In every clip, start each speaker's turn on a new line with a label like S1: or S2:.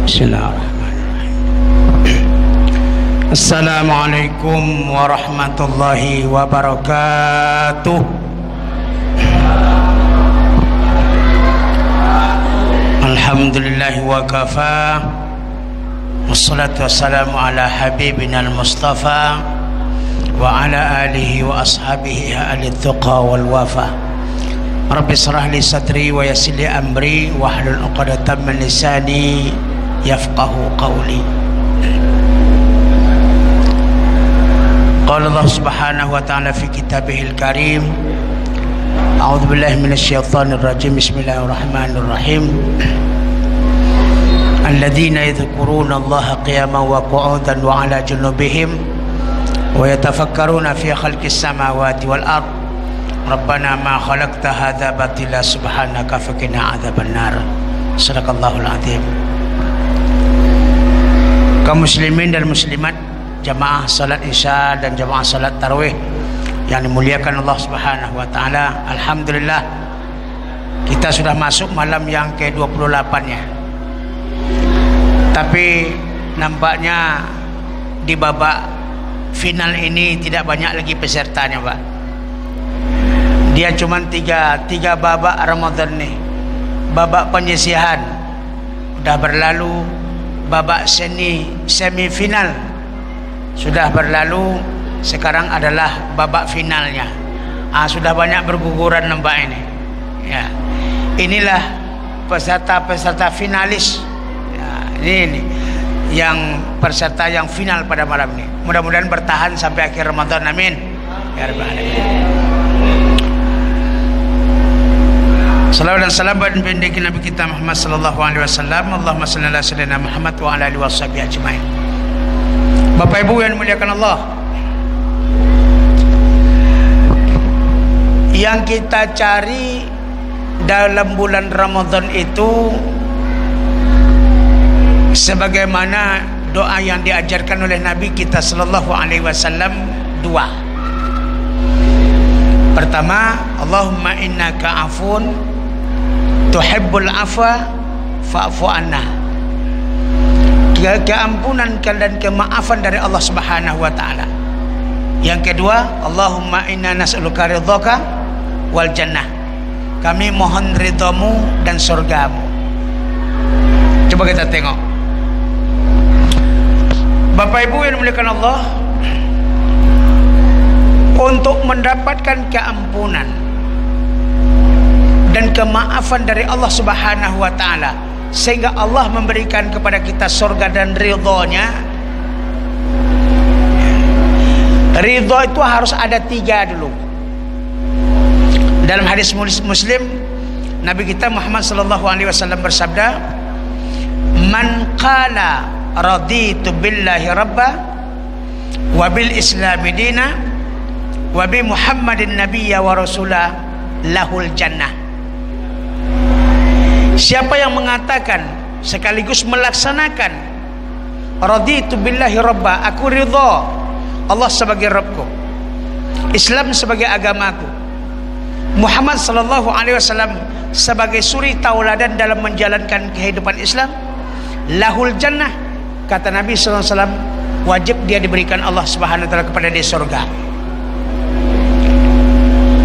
S1: Bismillahirrahmanirrahim. Assalamualaikum warahmatullahi wabarakatuh. Alhamdulillahi wa kafa. Wassalatu wassalamu ala habibina al-mustafa wa ala alihi wa ashabihi ahli tuqa wal wafa. Rabbi shrah li sadri wa yassir li amri wahlul 'uqdatam min lisani yafqahu qawli. Qala Allah subhanahu wa ta'ala fi kitabihil karim. A'udzu billahi minasyaitonir rajim. Bismillahirrahmanirrahim. Alladzina yadhkuruna Allaha qiyaman wa qu'udan wa 'ala junubihim wa yatafakkaruna fi khalqis samawati wal ard. Rabbana ma khalaqta hadza batila subhanaka faqina adzabannar. Shadaqallahul azim. Kaum muslimin dan muslimat, jamaah salat isya dan jamaah salat tarawih yang dimuliakan Allah Subhanahu wa taala. Alhamdulillah kita sudah masuk malam yang ke-28-nya. Tapi nampaknya di babak final ini tidak banyak lagi pesertanya, Pak. Dia cuma tiga babak Ramadan nih. Babak penyisihan sudah berlalu, babak semifinal sudah berlalu, sekarang adalah babak finalnya. Sudah banyak berguguran nampak ini. Ya, inilah peserta finalis. Ya, ini yang peserta yang final pada malam ini. Mudah-mudahan bertahan sampai akhir Ramadan. Amin. Ya Rabbal Alamin. Salawat dan salam pada Nabi kita Muhammad sallallahu alaihi wasallam. Allahumma shalli ala sayyidina Muhammad wa ala alihi washabihi ajmain. Bapak Ibu yang dimuliakan Allah, yang kita cari dalam bulan Ramadan itu sebagaimana doa yang diajarkan oleh Nabi kita sallallahu alaihi wasallam, dua. Pertama, Allahumma innaka afun tuhibbul afwa fa'fu anna. Keampunan dan kemaafan dari Allah Subhanahu wa taala. Yang kedua, Allahumma inna nas'aluka ridhaka wal jannah. Kami mohon ridhamu dan surgamu. Coba kita tengok. Bapak Ibu yang dimuliakan Allah, untuk mendapatkan keampunan dan kemaafan dari Allah Subhanahu wa taala, sehingga Allah memberikan kepada kita surga dan ridhonya. Ridho itu harus ada tiga dulu. Dalam hadis Muslim, Nabi kita Muhammad sallallahu alaihi wasallam bersabda, "Man qala raditu billahi rabba wa bil islami dina wa bi Muhammadin nabiyya wa rasulah lahul jannah." Siapa yang mengatakan sekaligus melaksanakan raditu billahi rabba, aku ridha Allah sebagai Rabbku, Islam sebagai agamaku, Muhammad sallallahu alaihi wasallam sebagai suri tauladan dalam menjalankan kehidupan Islam, lahul jannah, kata Nabi sallallahu alaihi wasallam, wajib dia diberikan Allah Subhanahu wa taala kepada dia surga.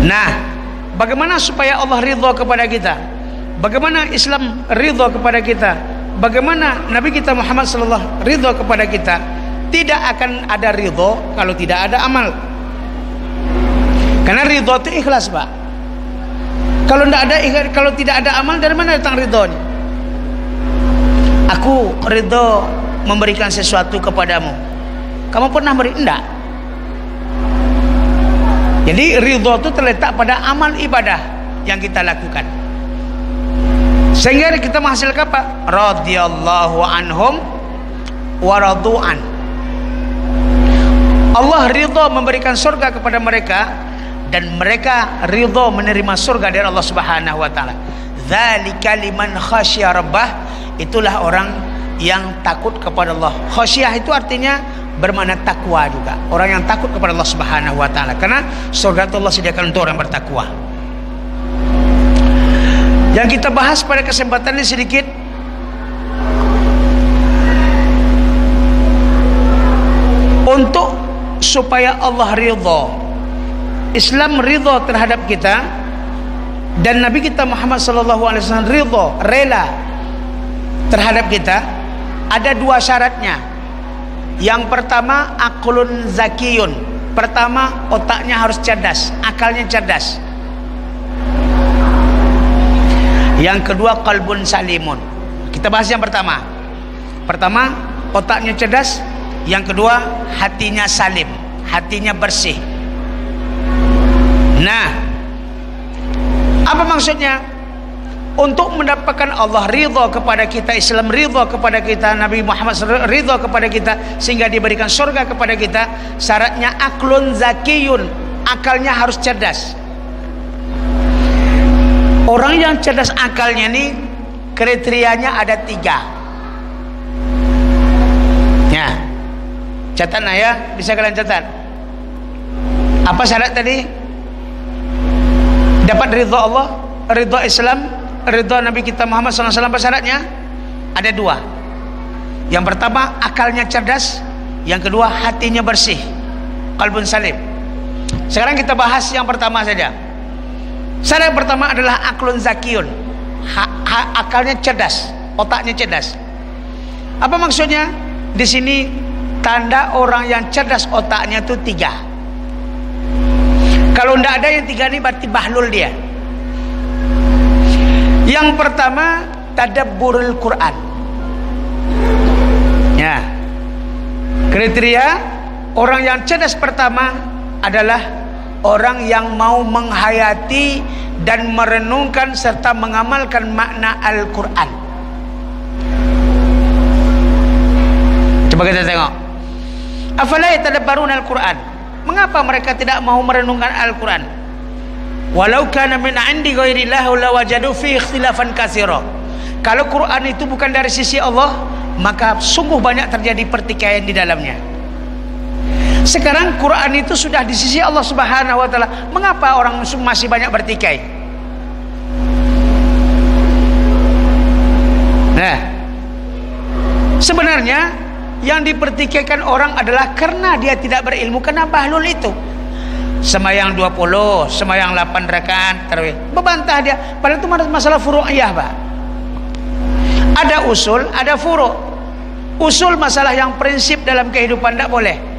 S1: Nah, bagaimana supaya Allah ridha kepada kita? Bagaimana Islam ridha kepada kita? Bagaimana Nabi kita Muhammad sallallahu ridha kepada kita? Tidak akan ada ridha kalau tidak ada amal. Karena ridha itu ikhlas, Pak. Kalau tidak ada amal, dari mana datang ridhonya? Aku ridha memberikan sesuatu kepadamu. Kamu pernah beri? Enggak. Jadi ridha itu terletak pada amal ibadah yang kita lakukan, sehingga kita menghasilkan apa? Radhiyallahu anhum wa radu'an. Allah ridha memberikan surga kepada mereka dan mereka ridha menerima surga dari Allah Subhanahu wa taala. Dzalika liman khasyya rabbah, itulah orang yang takut kepada Allah. Khasyah itu artinya bermakna takwa juga. Orang yang takut kepada Allah Subhanahu wa taala, karena surga itu Allah sediakan untuk orang bertakwa. Yang kita bahas pada kesempatan ini sedikit untuk supaya Allah ridha, Islam ridha terhadap kita, dan Nabi kita Muhammad sallallahu alaihi wasallam ridha, rela terhadap kita, ada dua syaratnya. Yang pertama, aqlun zakiyun. Pertama, otaknya harus cerdas, akalnya cerdas. Yang kedua, qalbun salimun. Kita bahas yang pertama. Pertama, otaknya cerdas. Yang kedua, hatinya salim, hatinya bersih. Nah, apa maksudnya? Untuk mendapatkan Allah ridha kepada kita, Islam ridha kepada kita, Nabi Muhammad ridha kepada kita, sehingga diberikan surga kepada kita, syaratnya aklun zakiyun, akalnya harus cerdas. Orang yang cerdas akalnya ini kriterianya ada 3. Ya, catat ya, bisa kalian catat. Apa syarat tadi? Dapat ridha Allah, ridha Islam, ridha Nabi kita Muhammad SAW. Apa syaratnya? Ada 2. Yang pertama, akalnya cerdas. Yang kedua, hatinya bersih, qalbun salim. Sekarang kita bahas yang pertama saja. Syarat pertama adalah aklun zakiyun, akalnya cerdas, otaknya cerdas. Apa maksudnya? Di sini tanda orang yang cerdas otaknya itu 3. Kalau tidak ada yang 3 ini berarti bahlul dia. Yang pertama, tadabburul Quran. Ya, kriteria orang yang cerdas pertama adalah orang yang mau menghayati dan merenungkan serta mengamalkan makna Al-Quran. Coba kita tengok. Afala yatadabbaruna Al-Quran? Mengapa mereka tidak mau merenungkan Al-Quran? Walau kana min 'indi ghairillah lawajadu fi ikhtilafan katsira. Kalau Quran itu bukan dari sisi Allah, maka sungguh banyak terjadi pertikaian di dalamnya. Sekarang Quran itu sudah di sisi Allah Subhanahu wa taala, mengapa orang masih banyak bertikai? Nah, sebenarnya yang dipertikaikan orang adalah karena dia tidak berilmu, karena bahlul itu. Semayang 20, semayang 8 rakaat tarawih, membantah dia. Padahal itu masalah furu'iyah, Pak. Ada usul, ada furu'. Usul masalah yang prinsip dalam kehidupan tidak boleh.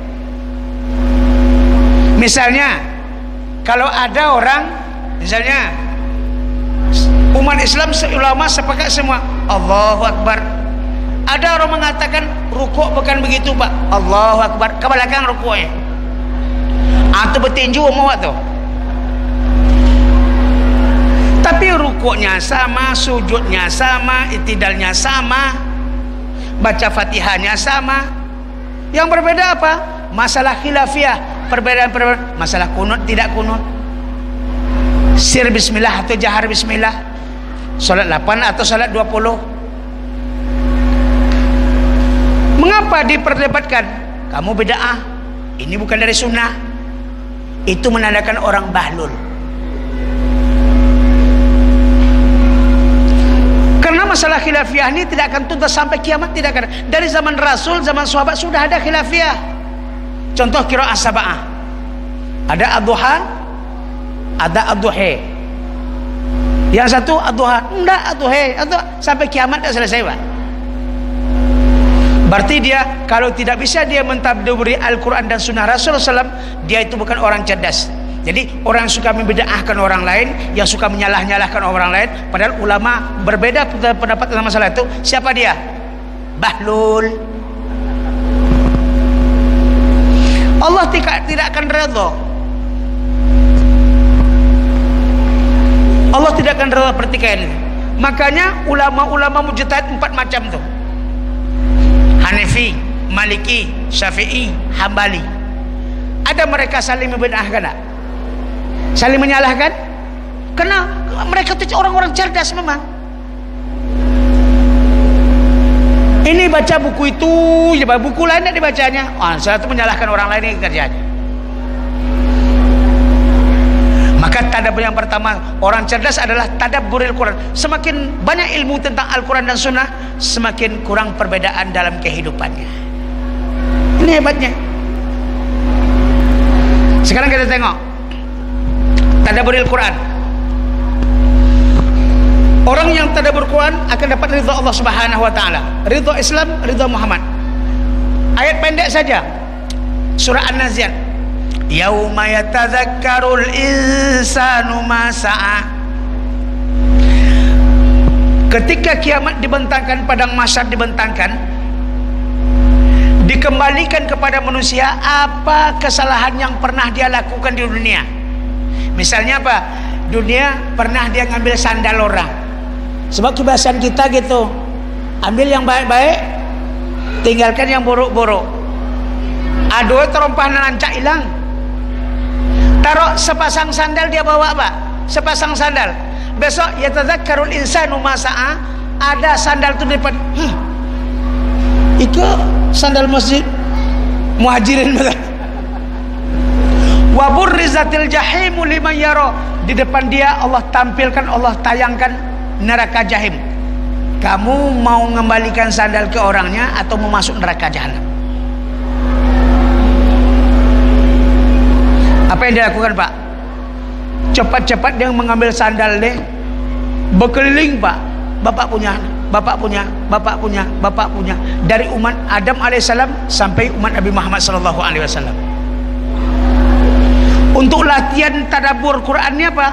S1: Misalnya, kalau ada orang, misalnya umat Islam ulama sepakat semua Allahu Akbar. Ada orang mengatakan rukuk bukan begitu, Pak. Allahu Akbar, ke belakang rukuknya. Itu bertinju mau tu. Tapi rukuknya sama, sujudnya sama, itidalnya sama, baca Fatihahnya sama. Yang berbeda apa? Masalah khilafiyah, perbedaan-perbedaan. Masalah kunut tidak kunut, sir bismillah atau jahar bismillah, salat 8 atau salat 20. Mengapa diperdebatkan? Kamu bid'ah, ini bukan dari sunnah. Itu menandakan orang bahlul. Karena masalah khilafiyah ini tidak akan tuntas sampai kiamat, tidak akan. Dari zaman Rasul, zaman sahabat sudah ada khilafiyah. Contoh qiraah sab'ah. Ada ad-duha, ada ad-duha. Yang satu ad-duha, enggak ad-duha, sampai kiamat tidak selesai, Pak. Berarti dia kalau tidak bisa dia mentadaburi Al-Quran dan Sunnah Rasulullah SAW, dia itu bukan orang cerdas. Jadi orang yang suka membid'ahkan orang lain, yang suka menyalah-nyalahkan orang lain, padahal ulama berbeda pendapat tentang masalah itu, siapa dia? Bahlul. Allah tidak akan redha. Allah tidak akan redha pertikaian. Makanya ulama-ulama mujtahid 4 macam tuh. Hanafi, Maliki, Syafi'i, Hambali. Ada mereka saling membid'ahkan tak? Saling menyalahkan? Karena mereka itu orang-orang cerdas memang. Ini baca buku itu, buku lain tidak dibacanya. Salah itu menyalahkan orang lain, ini kerjanya. Maka tadabbur yang pertama orang cerdas adalah tadabburil Quran. Semakin banyak ilmu tentang Al-Quran dan Sunnah, semakin kurang perbedaan dalam kehidupannya. Ini hebatnya. Sekarang kita tengok tadabburil Quran. Orang yang tadabbur Quran akan dapat ridha Allah Subhanahu wa taala, ridha Islam, ridha Muhammad. Ayat pendek saja. Surah An-Nazi'at. Yauma yatadzakkarul insanu ma sa'a. Ketika kiamat dibentangkan, padang mahsyar dibentangkan, dikembalikan kepada manusia apa kesalahan yang pernah dia lakukan di dunia. Misalnya apa? Dunia pernah dia ngambil sandal orang. Sebab kebiasaan kita gitu, ambil yang baik-baik, tinggalkan yang buruk-buruk. Aduh, terompah nancak hilang. Taruh sepasang sandal dia bawa pak, sepasang sandal. Besok ya tadzakkarul insanu ma sa'a, ada sandal tu di depan. Iko sandal masjid Muhajirin betul. Wa burrizatil jahimu liman yara, di depan dia Allah tampilkan, Allah tayangkan neraka jahim. Kamu mau mengembalikan sandal ke orangnya atau mau masuk neraka jahanam? Apa yang dia lakukan pak? Cepat-cepat dia mengambil sandal deh, berkeliling pak. Bapak punya, bapak punya, bapak punya, bapak punya, dari umat Adam alaihissalam sampai umat Nabi Muhammad sallallahu alaihi wasallam. Untuk latihan tadabbur Qurannya apa?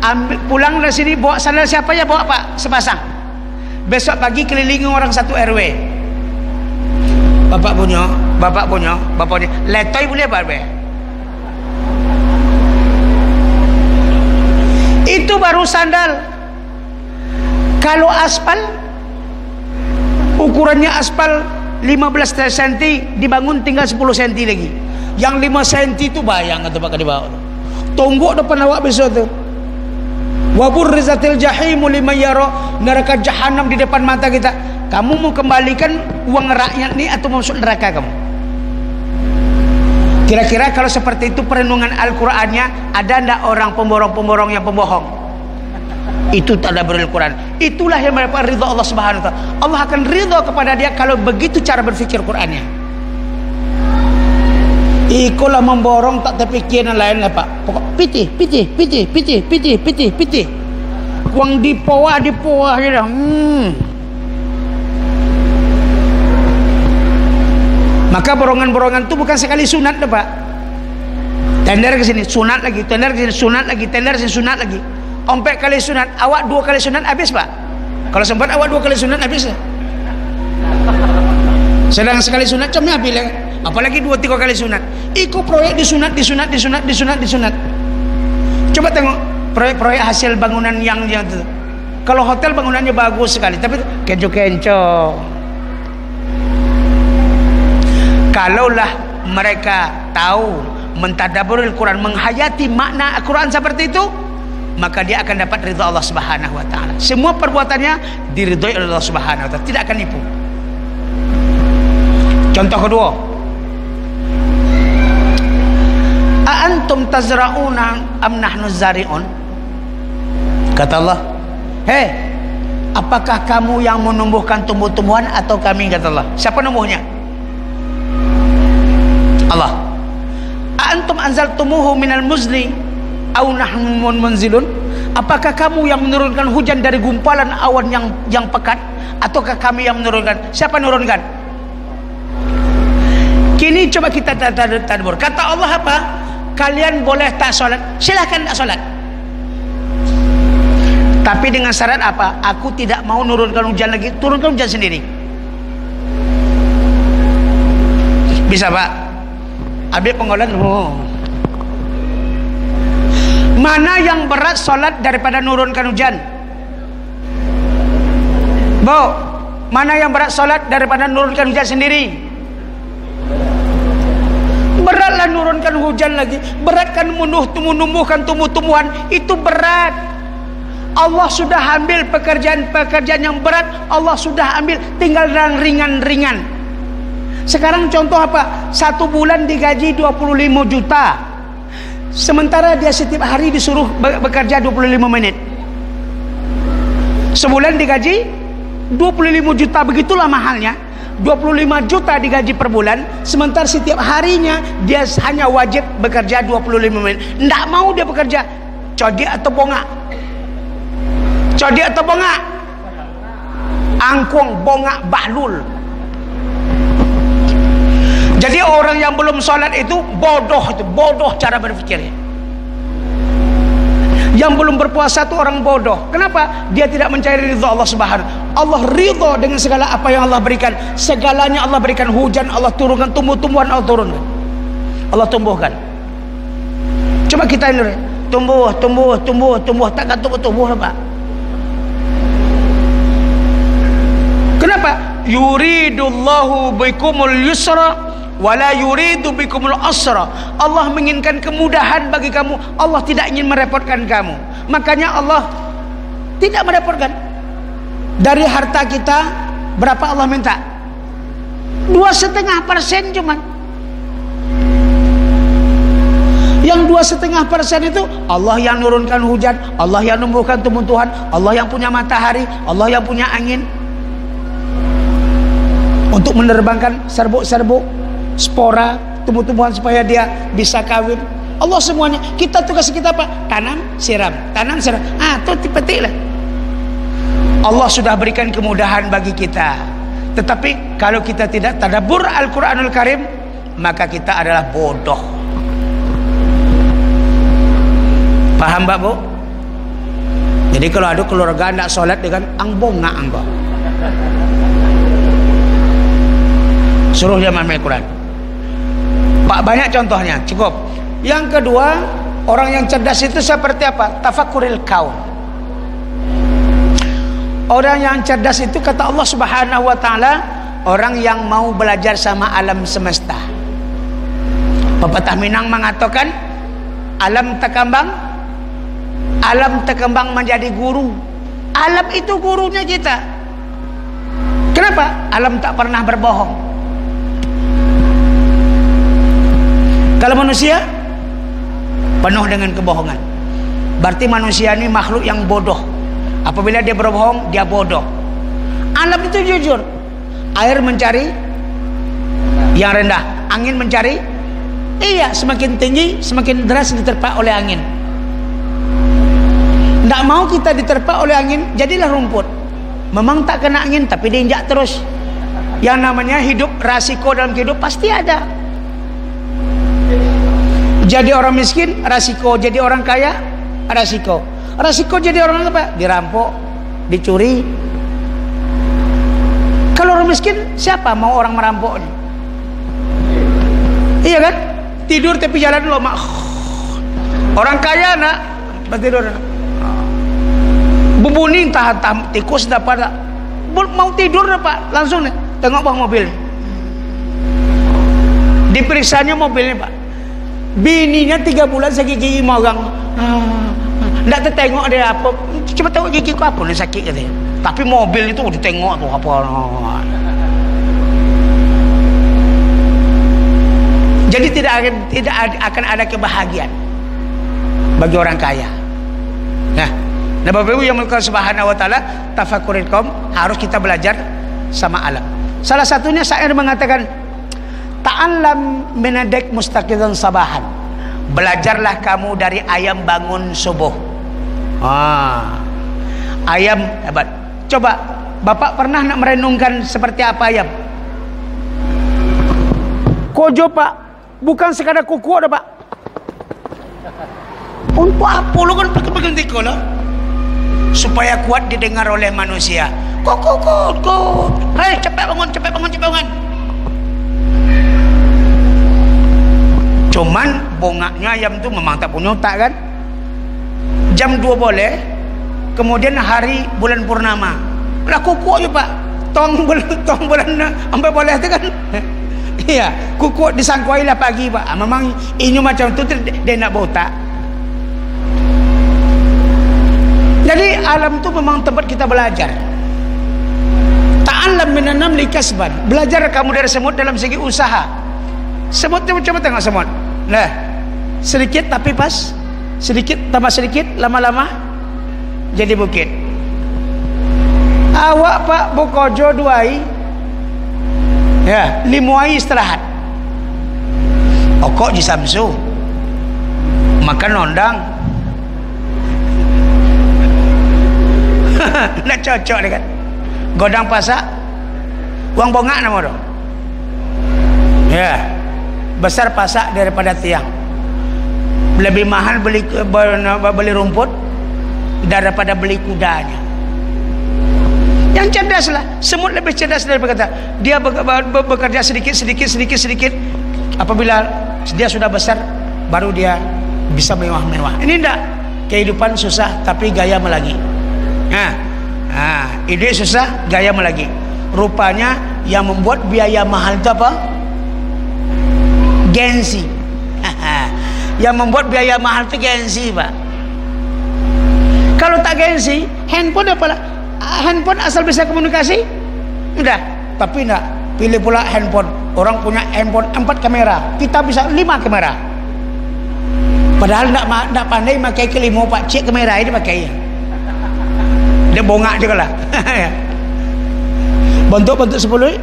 S1: Ambil pulang dari sini, bawa sandal siapa ya, bawa pak sepasang. Besok pagi kelilingi orang satu RW. Bapak punya, bapak punya, bapak punya. Letoy boleh apa? Itu baru sandal. Kalau aspal, ukurannya aspal 15 cm, dibangun tinggal 10 cm lagi. Yang 5 cm itu bayang atau pakai dibawa. Tunggu depan awak besok tu. Wa burrizatil jahimu liman yara, neraka jahanam di depan mata kita. Kamu mau kembalikan uang rakyat ni atau mau masuk neraka kamu? Kira-kira kalau seperti itu perenungan Al-Qur'annya, ada ndak orang pemborong-pemborong yang pembohong? Itu tadabburul Quran. Itulah yang mendapat ridha Allah Subhanahu wa taala. Allah akan ridha kepada dia kalau begitu cara berfikir Qurannya. Ikulah memborong tak terfikir yang lain lah pak. Pokok pitih, pitih, pitih, pitih, pitih, pitih, pitih. Kuang dipoa je dah. Maka borongan-borongan itu bukan sekali sunat dah pak. Tender ke sini, sunat lagi, tender ke sini, sunat lagi, tender ke sini, sunat lagi. Ompek kali sunat, awak 2 kali sunat habis pak. Kalau sempat awak 2 kali sunat habis. Sedang sekali sunat cuma habis lah. Apalagi 2-3 kali sunat. Ikut proyek disunat. Coba tengok proyek-proyek hasil bangunan yang itu. Kalau hotel bangunannya bagus sekali, tapi kenco-kenco. Kalaulah mereka tahu mentadabburul Quran, menghayati makna Al-Quran seperti itu, maka dia akan dapat ridha Allah Subhanahu wa taala. Semua perbuatannya diridhoi oleh Allah Subhanahu wa taala, tidak akan nipu. Contoh kedua, a antum tazra'una am nahnu zari'un? Kata Allah, hei, apakah kamu yang menumbuhkan tumbuh-tumbuhan atau kami? Kata Allah. Siapa numbuhnya? Allah. A antum anzaltumuhu minal muzni au nahnu munzilun? Apakah kamu yang menurunkan hujan dari gumpalan awan yang pekat, ataukah kami yang menurunkan? Siapa menurunkan? Kini coba kita tadabbur. Kata Allah apa? Kalian boleh tak solat, silahkan tak solat, tapi dengan syarat apa? Aku tidak mau nurunkan hujan lagi, turunkan hujan sendiri. Bisa pak? Ambil pengolahan. Mana yang berat solat daripada nurunkan hujan? Bu, mana yang berat solat daripada nurunkan hujan sendiri? Beratlah nurunkan hujan lagi. Berat kan menumbuhkan tumbuh-tumbuhan. Itu berat. Allah sudah ambil pekerjaan-pekerjaan yang berat, Allah sudah ambil, tinggal yang ringan-ringan. Sekarang contoh apa? 1 bulan digaji 25 juta. Sementara dia setiap hari disuruh bekerja 25 menit. Sebulan digaji 25 juta, begitulah mahalnya. 25 juta digaji per bulan, sementara setiap harinya dia hanya wajib bekerja 25 menit. Tidak mau dia bekerja. Codi atau bongak? Codi atau bongak? Angkung, bongak, bahlul. Jadi orang yang belum sholat itu bodoh cara berpikirnya. Yang belum berpuasa itu orang bodoh. Kenapa? Dia tidak mencari ridha Allah Subhanahu. Allah ridha dengan segala apa yang Allah berikan. Segalanya Allah berikan. Hujan Allah turunkan, tumbuh-tumbuhan Allah turunkan, Allah tumbuhkan. Coba kita ini tumbuh, takkan tumbuh apa? Kenapa? Yuridullahu bikumul yusra wala yuridu bikumul asra. Allah menginginkan kemudahan bagi kamu. Allah tidak ingin merepotkan kamu. Makanya Allah tidak merepotkan. Dari harta kita berapa Allah minta? 2,5% cuman. Yang 2,5% itu Allah yang nurunkan hujan, Allah yang numbuhkan tumbuh-tumbuhan, Allah yang punya matahari, Allah yang punya angin untuk menerbangkan serbuk-serbuk, spora, tumbuh-tumbuhan supaya dia bisa kawin. Allah semuanya. Kita tugas kita apa? Tanam, siram, tanam, siram. Itu petik lah. Allah sudah berikan kemudahan bagi kita. Tetapi kalau kita tidak tadabbur Al-Quranul Karim, maka kita adalah bodoh. Paham Mbak Bu? Jadi kalau ada keluarga tidak sholat dengan angbonga anggo, suruh dia memahami Al-Quran. Pak, banyak contohnya, cukup. Yang kedua, orang yang cerdas itu seperti apa? Tafakkuril kaun. Orang yang cerdas itu kata Allah Subhanahu wa taala, orang yang mau belajar sama alam semesta. Pepatah Minang mengatakan, alam terkembang menjadi guru. Alam itu gurunya kita. Kenapa? Alam tak pernah berbohong. Kalau manusia penuh dengan kebohongan. Berarti manusia ini makhluk yang bodoh. Apabila dia berbohong, dia bodoh. Alam itu jujur. Air mencari yang rendah, angin mencari, semakin tinggi, semakin deras diterpa oleh angin. Tidak mau kita diterpa oleh angin, jadilah rumput. Memang tak kena angin, tapi diinjak terus. Yang namanya hidup, resiko dalam hidup pasti ada. Jadi orang miskin, resiko. Jadi orang kaya, resiko. Resiko jadi orang apa? Dirampok, dicuri. Kalau orang miskin, siapa mau orang merampoknya? Iya kan? Tidur tapi jalan dulu, mak. Orang kaya nak tidur. Bubuni entah tikus dapat, mau tidur dapat langsung nih tengok bawah mobil. Diperiksanya mobilnya Pak. Bininya 3 bulan sakit gigi magang. Nggak tertengok dia apa. Coba tengok gigi ku apa nih sakit katanya. Tapi mobil itu ditengok tuh apa. Jadi tidak akan ada kebahagiaan bagi orang kaya. Nah, Bapak Ibu yang melakukan Subhanahu wa taala, tafakkuril qaum, harus kita belajar sama alam. Salah satunya syair mengatakan, ta'allam minadek mustaqidan sabahan. Belajarlah kamu dari ayam bangun subuh. Ayam hebat. Coba Bapak pernah nak merenungkan seperti apa ayam? Kojo Pak, bukan sekadar kuku ada Pak. Untuk apa lu kan pegang tiko lo? Supaya kuat didengar oleh manusia. Kok. Hei, cepat bangun. Cuman bongaknya ayam tu memang tak punya otak kan. Jam 2 boleh, kemudian hari bulan purnama lah kuku aja Pak. Tong bulan sampai boleh tu kan. Iya, kuku disangkuai lah pagi Pak. Memang ini macam tu dia nak botak. Jadi alam tu memang tempat kita belajar. Ta'allam minan namli kasban. Belajar kamu dari semut dalam segi usaha. Semut coba tengok semut. Nah, sedikit tapi pas, sedikit tambah sedikit, lama-lama jadi bukit. Awak Pak bukojo duai, Ya, limuai istirahat. Okok di Samsu. Makan ondang. Nak cocok dia kan. Godang pasak. Uang bongak nama tu. Ya. Besar pasak daripada tiang. Lebih mahal beli rumput daripada beli kudanya. Yang cerdas lah. Semut lebih cerdas daripada kata. Dia bekerja sedikit. Apabila dia sudah besar, baru dia bisa mewah-mewah. Ini enggak. Kehidupan susah tapi gaya melagi. Ide susah, gaya melagi. Rupanya yang membuat biaya mahal itu apa? Gengsi. Yang membuat biaya mahal itu gengsi, Pak. Kalau tak gengsi, handphone apalah? Handphone asal bisa komunikasi, udah. Tapi enggak, pilih pula handphone. Orang punya handphone 4 kamera, kita bisa 5 kamera. Padahal enggak pandai pakai kelima, Pak. Cek kamera ini pakai. Dia bongak juga lah. Bentuk sepuluh.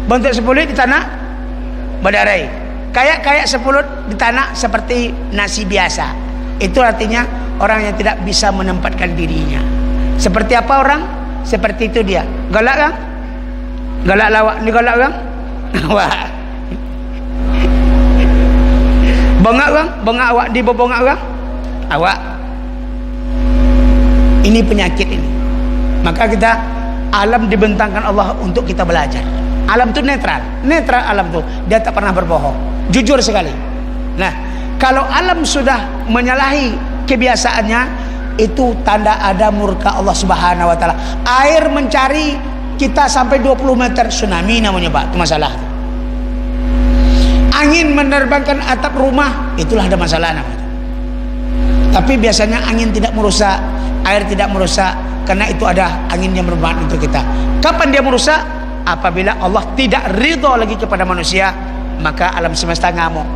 S1: Bentuk sepuluh di tanah badarai. Kayak sepuluh di tanah seperti nasi biasa. Itu artinya orang yang tidak bisa menempatkan dirinya. Seperti apa orang? Seperti itu dia. Galak kan? Galak lawak. Ni galak kan? Wah. Bongak kan? Bongak awak. Di bongak kan? Awak. Ini penyakit ini. Maka kita, alam dibentangkan Allah untuk kita belajar. Alam itu netral alam itu. Dia tak pernah berbohong. Jujur sekali. Nah, kalau alam sudah menyalahi kebiasaannya, itu tanda ada murka Allah Subhanahu wa taala. Air mencari kita sampai 20 meter, tsunami namanya, Pak. Itu masalah. Angin menerbangkan atap rumah, itulah ada masalah namanya. Tapi biasanya angin tidak merusak, air tidak merusak, karena itu ada angin yang bermanfaat untuk kita. Kapan dia merusak? Apabila Allah tidak ridho lagi kepada manusia, maka alam semesta ngamuk.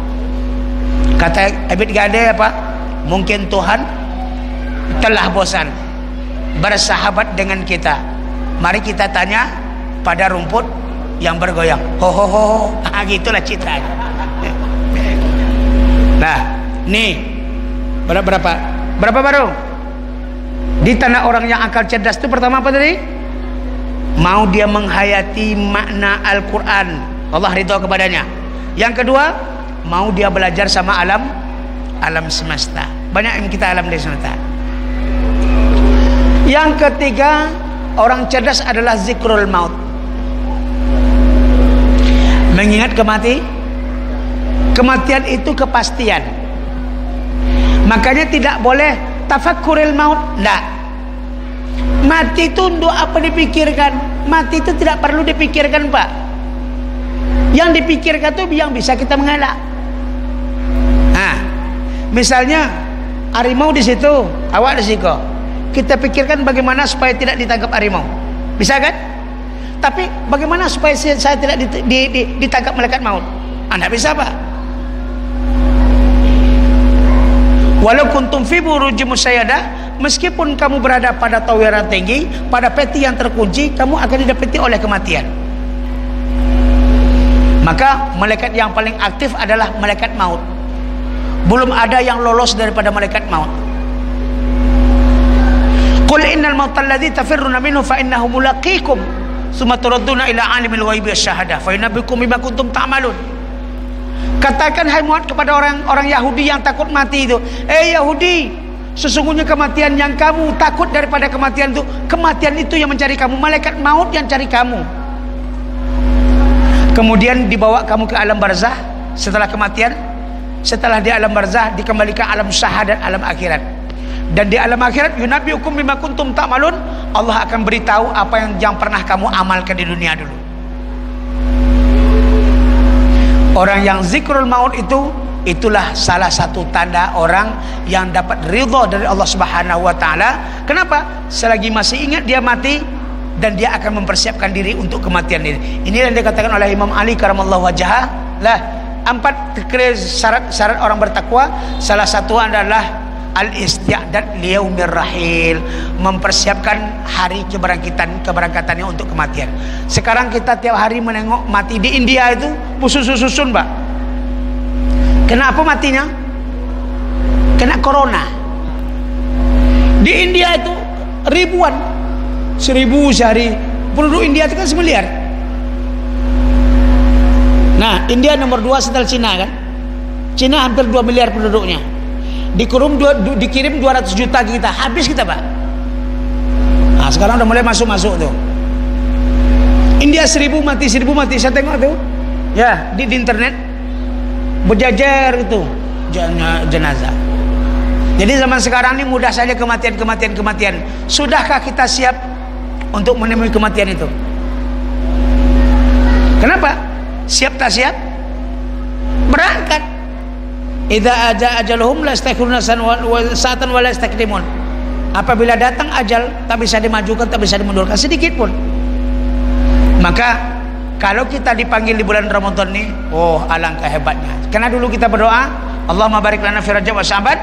S1: Kata Abid Gade apa? Mungkin Tuhan telah bosan bersahabat dengan kita. Mari kita tanya pada rumput yang bergoyang. Ho. Gitulah citranya. Nah, nih berapa baru? Di tanah orang yang akal cerdas itu pertama apa tadi? Mau dia menghayati makna Al-Quran, Allah ridho kepadanya. Yang kedua, mau dia belajar sama alam semesta. Banyak yang kita alam di semesta. Yang ketiga, orang cerdas adalah zikrul maut, mengingat kematian itu kepastian. Makanya tidak boleh tafakkuril maut. Tidak. Mati itu untuk apa dipikirkan? Mati itu tidak perlu dipikirkan, Pak. Yang dipikirkan itu yang bisa kita mengelak. Misalnya harimau di situ, awak di situ. Kita pikirkan bagaimana supaya tidak ditangkap harimau. Bisa kan? Tapi bagaimana supaya saya tidak ditangkap malaikat maut? Anda bisa, Pak. Walau kuntum fi burujim musayyadah, meskipun kamu berada pada tawiran tinggi, pada peti yang terkunci, kamu akan didapati oleh kematian. Maka malaikat yang paling aktif adalah malaikat maut. Belum ada yang lolos daripada malaikat maut. Qul innal mautal ladzi tafirruna minhu fa innahu mulaqikum tsumma turadduna ila alimil ghaibi wasyahadah fa yunabbiukum bima kuntum ta'malun. Katakan hai Muhammad kepada orang Yahudi yang takut mati itu, Yahudi, sesungguhnya kematian yang kamu takut daripada kematian itu yang mencari kamu, malaikat maut yang cari kamu. Kemudian dibawa kamu ke alam barzah setelah kematian. Setelah di alam barzah dikembalikan alam syahadat, alam akhirat. Dan di alam akhirat yunabbiukum bima kuntum ta'malun, Allah akan beritahu apa yang pernah kamu amalkan di dunia dulu. Orang yang zikrul maut itulah salah satu tanda orang yang dapat ridha dari Allah Subhanahu wa taala. Kenapa? Selagi masih ingat dia mati, dan dia akan mempersiapkan diri untuk kematian ini. Ini yang dikatakan oleh Imam Ali karamallahu wajhah. 4 syarat orang bertakwa. Salah satu adalah al-isti'dad liyaumir rahil, mempersiapkan hari keberangkatannya untuk kematian. Sekarang kita tiap hari menengok mati. Di India itu susun Pak. Kenapa matinya? Kena corona. Di India itu ribuan, 1000 sehari. Penduduk India itu kan 1 miliar. Nah, India nomor 2 setelah Cina kan. Cina hampir 2 miliar penduduknya. Dikirim 200 juta ke kita, habis kita Pak. Nah, sekarang udah mulai masuk tuh. India 1000 mati, saya tengok tuh. Ya, di internet berjajar itu jenazah. Jadi zaman sekarang ini mudah saja kematian. Sudahkah kita siap untuk menemui kematian itu? Kenapa? Siap tak siap? Berangkat. Idza ajaluhum la yastakhiruna sa'atan wa la yastaqdimun. Apabila datang ajal, tak bisa dimajukan, tak bisa dimundurkan sedikit pun. Maka kalau kita dipanggil di bulan Ramadan ini, oh alangkah hebatnya. Karena dulu kita berdoa, Allahumma barik lana fi Rajab wa Sya'ban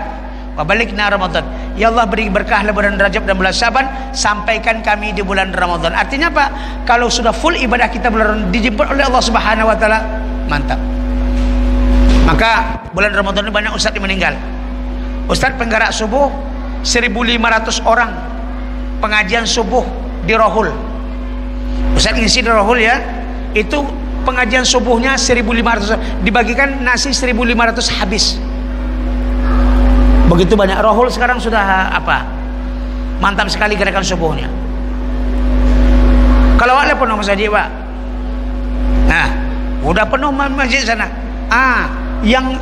S1: wa balikna Ramadan. Ya Allah, beri berkahlah bulan Rajab dan bulan Sya'ban, sampaikan kami di bulan Ramadan. Artinya apa? Kalau sudah full ibadah kita bulan dijemput oleh Allah Subhanahu wa taala, mantap. Maka bulan Ramadan ini banyak ustaz yang meninggal. Ustaz penggerak subuh 1.500 orang pengajian subuh di Rohul. Ustaz ngisi di Rohul ya, itu pengajian subuhnya 1.500, dibagikan nasi 1.500 habis. Begitu banyak. Rohul sekarang sudah apa? Mantap sekali gerakan subuhnya. Kalau ada penuh masjid Pak. Nah, udah penuh masjid sana. Yang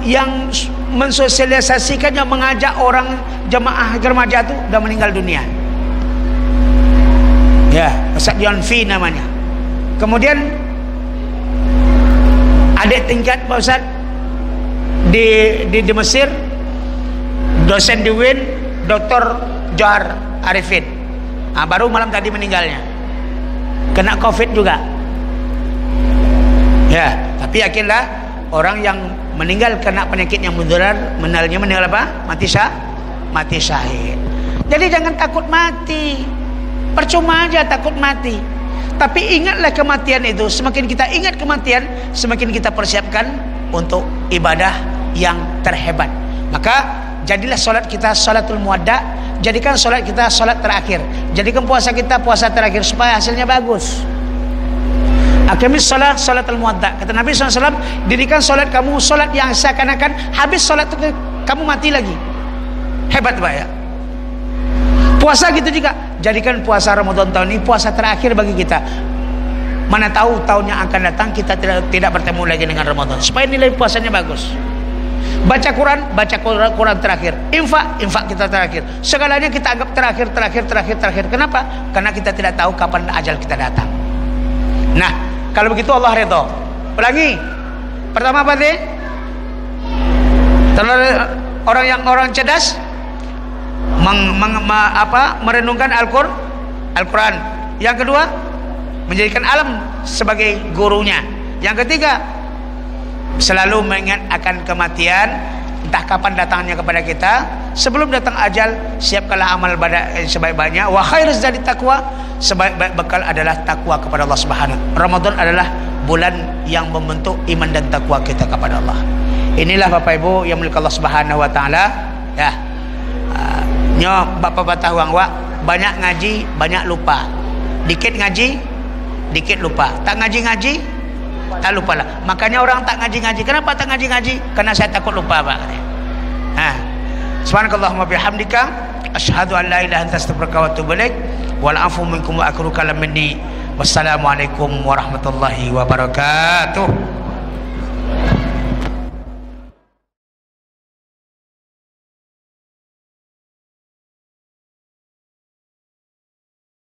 S1: mensosialisasikan, yang mengajak orang jemaah remaja itu udah meninggal dunia. Ya, Ustaz John Fi namanya. Kemudian adik tingkat Pak Ustaz di Mesir, dosen di UIN, Dr. Johar Arifin. Baru malam tadi meninggalnya. Kena COVID juga. Ya, tapi yakinlah orang yang meninggal kena penyakit yang menular, meninggal apa? Mati syahid. Jadi jangan takut mati. Percuma aja takut mati. Tapi ingatlah kematian itu. Semakin kita ingat kematian, semakin kita persiapkan untuk ibadah yang terhebat. Maka jadilah solat kita salatul muwadda. Jadikan solat kita solat terakhir. Jadikan puasa kita puasa terakhir supaya hasilnya bagus. Akamis solat salatul muwadda. Kata Nabi SAW, dirikan solat kamu solat yang seakan-akan habis solat itu kamu mati lagi. Hebat Pak ya. Puasa gitu juga. Jadikan puasa Ramadan tahun ini puasa terakhir bagi kita. Mana tahu tahun yang akan datang kita tidak bertemu lagi dengan Ramadan. Supaya nilai puasanya bagus. Baca Quran terakhir. Infak kita terakhir. Segalanya kita anggap terakhir. Kenapa? Karena kita tidak tahu kapan ajal kita datang. Nah, kalau begitu Allah redha. Ulangi. Pertama apa nih? Orang cerdas merenungkan Al-Quran. Yang kedua, menjadikan alam sebagai gurunya. Yang ketiga, selalu mengingat akan kematian, entah kapan datangnya kepada kita. Sebelum datang ajal, siapkanlah amal sebaik-baiknya. Wa khairuz zadi taqwa, sebaik-baik bekal adalah takwa kepada Allah Subhanahu. Ramadan adalah bulan yang membentuk iman dan takwa kita kepada Allah. Inilah Bapak Ibu yang milik Allah Subhanahu wa taala ya. Bapak tahu banyak ngaji, banyak lupa. Dikit ngaji, dikit lupa. Tak ngaji-ngaji, tak lupa lah. Makanya orang tak ngaji-ngaji. Kenapa tak ngaji-ngaji? Karena saya takut lupa Pak. Subhanakallahumma bihamdika asyhadu an la ilaha illa anta astaghfiruka wa atubu ilaik. Wal afu minkum wa akru kalam minni. Wassalamualaikum warahmatullahi wabarakatuh.